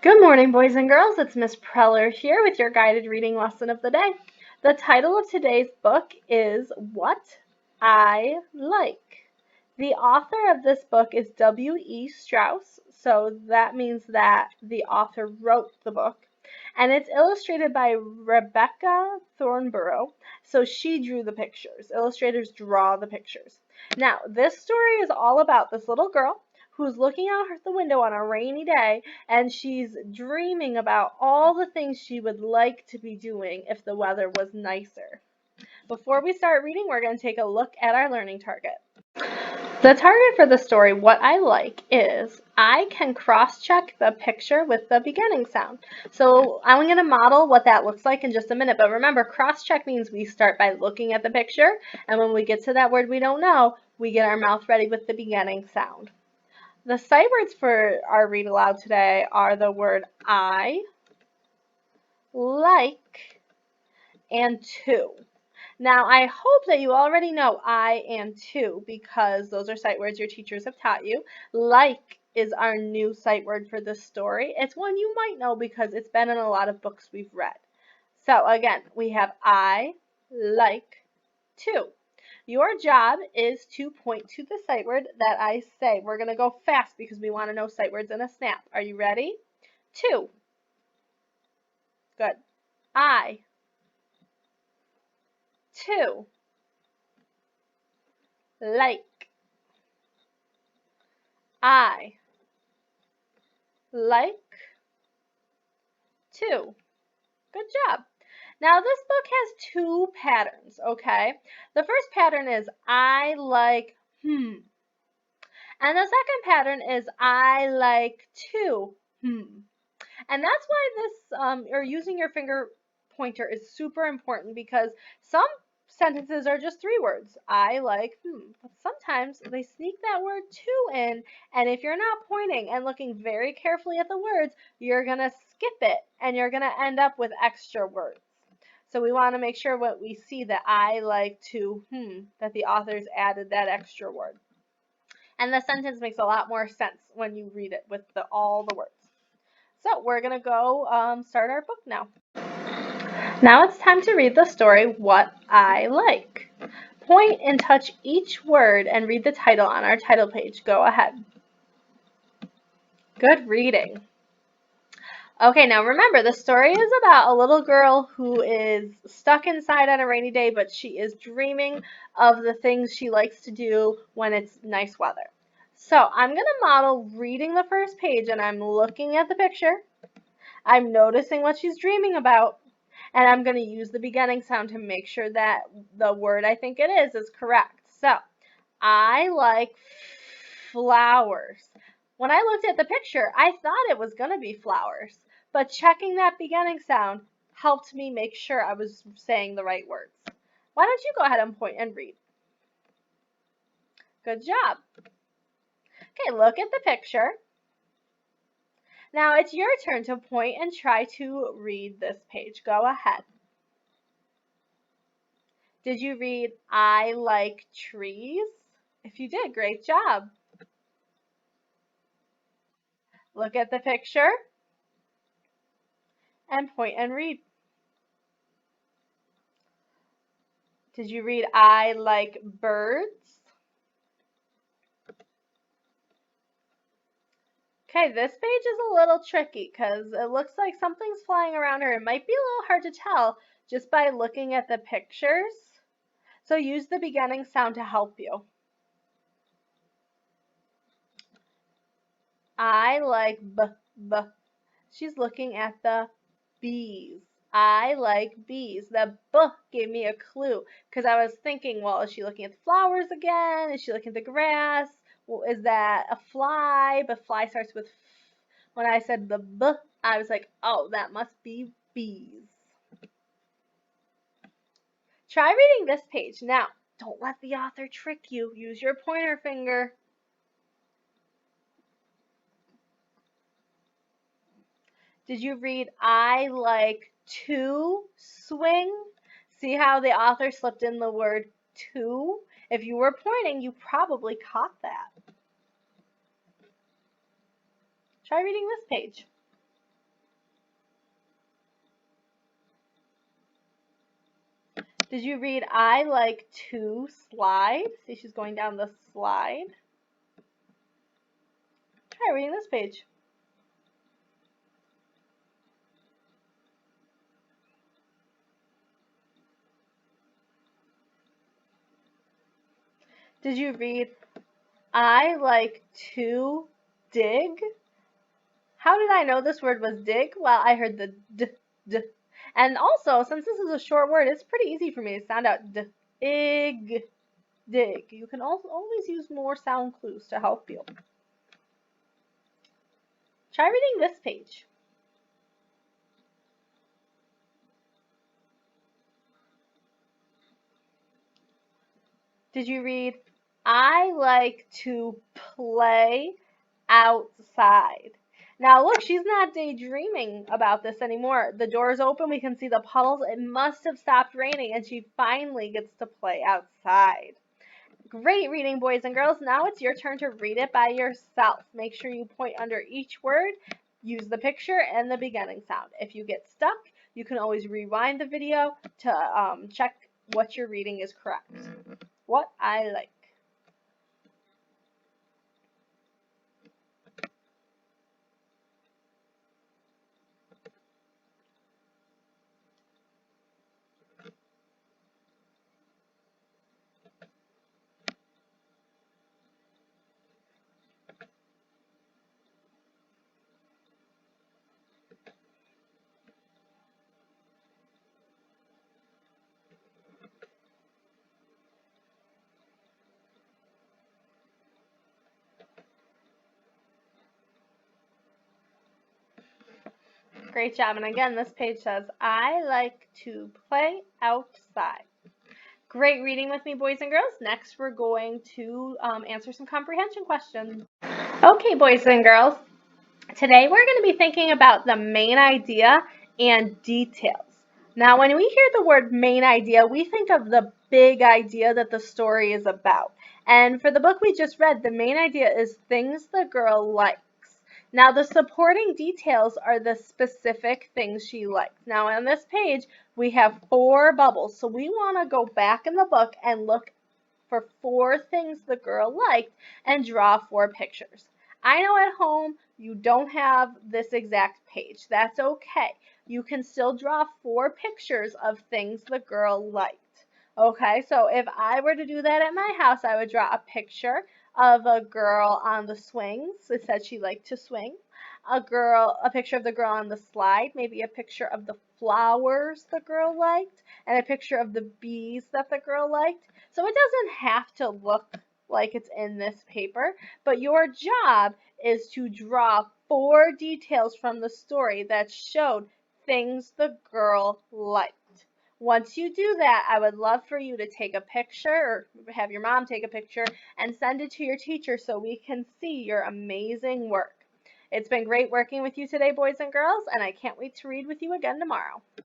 Good morning, boys and girls. It's Miss Preller here with your guided reading lesson of the day. The title of today's book is What I Like. The author of this book is W.E. Strauss, so that means that the author wrote the book. And it's illustrated by Rebecca Thornborough, so she drew the pictures. Illustrators draw the pictures. Now, this story is all about this little girl who's looking out the window on a rainy day and she's dreaming about all the things she would like to be doing if the weather was nicer. Before we start reading, we're going to take a look at our learning target. The target for the story, What I Like, is I can cross-check the picture with the beginning sound. So I'm going to model what that looks like in just a minute, but remember, cross-check means we start by looking at the picture, and when we get to that word we don't know, we get our mouth ready with the beginning sound. The sight words for our read aloud today are the word I, like, and to. Now, I hope that you already know I and to because those are sight words your teachers have taught you. Like is our new sight word for this story. It's one you might know because it's been in a lot of books we've read. So again, we have I, like, to. Your job is to point to the sight word that I say. We're going to go fast because we want to know sight words in a snap. Are you ready? To. Good. I. To. Like. I. Like. To. Good job. Now this book has two patterns, okay? The first pattern is I like, And the second pattern is I like to, And that's why this, or using your finger pointer is super important because some sentences are just three words. I like, But sometimes they sneak that word to in, and if you're not pointing and looking very carefully at the words, you're going to skip it, and you're going to end up with extra words. So we want to make sure when we see that I like to, that the authors added that extra word. And the sentence makes a lot more sense when you read it with all the words. So we're going to go start our book now. Now it's time to read the story, What I Like. Point and touch each word and read the title on our title page. Go ahead. Good reading. Okay, now remember, the story is about a little girl who is stuck inside on a rainy day, but she is dreaming of the things she likes to do when it's nice weather. So I'm going to model reading the first page, and I'm looking at the picture. I'm noticing what she's dreaming about, and I'm going to use the beginning sound to make sure that the word I think it is correct. So, I like flowers. When I looked at the picture, I thought it was going to be flowers, but checking that beginning sound helped me make sure I was saying the right words. Why don't you go ahead and point and read? Good job. Okay, look at the picture. Now it's your turn to point and try to read this page. Go ahead. Did you read I like trees? If you did, great job. Look at the picture and point and read. Did you read I like birds? Okay, this page is a little tricky because it looks like something's flying around her. It might be a little hard to tell just by looking at the pictures. So use the beginning sound to help you. I like b. She's looking at the bees. I like bees. The b gave me a clue because I was thinking, well, is she looking at the flowers again? Is she looking at the grass? Well, is that a fly? But fly starts with f. When I said the b, I was like, oh, that must be bees. Try reading this page. Now, don't let the author trick you. Use your pointer finger. Did you read I like to swing? See how the author slipped in the word to? If you were pointing, you probably caught that. Try reading this page. Did you read I like to slide? See, she's going down the slide. Try reading this page. Did you read I like to dig? How did I know this word was dig? Well, I heard the d. And also, since this is a short word, it's pretty easy for me to sound out dig. You can also always use more sound clues to help you. Try reading this page. Did you read I like to play outside? Now look, she's not daydreaming about this anymore. The door's open, we can see the puddles. It must have stopped raining and she finally gets to play outside. Great reading, boys and girls. Now it's your turn to read it by yourself. Make sure you point under each word, use the picture and the beginning sound. If you get stuck, you can always rewind the video to check what you're reading is correct. What I like. Great job. And again, this page says, I like to play outside. Great reading with me, boys and girls. Next, we're going to answer some comprehension questions. Okay, boys and girls. Today, we're going to be thinking about the main idea and details. Now, when we hear the word main idea, we think of the big idea that the story is about. And for the book we just read, the main idea is things the girl likes. Now, the supporting details are the specific things she likes. Now, on this page, we have 4 bubbles. So we want to go back in the book and look for 4 things the girl liked and draw 4 pictures. I know at home you don't have this exact page. That's okay. You can still draw 4 pictures of things the girl liked. Okay, so if I were to do that at my house, I would draw a picture of a girl on the swings. It said she liked to swing. A picture of the girl on the slide, maybe a picture of the flowers the girl liked, and a picture of the bees that the girl liked. So it doesn't have to look like it's in this paper, but your job is to draw 4 details from the story that showed things the girl liked. Once you do that, I would love for you to take a picture or have your mom take a picture and send it to your teacher so we can see your amazing work. It's been great working with you today, boys and girls, and I can't wait to read with you again tomorrow.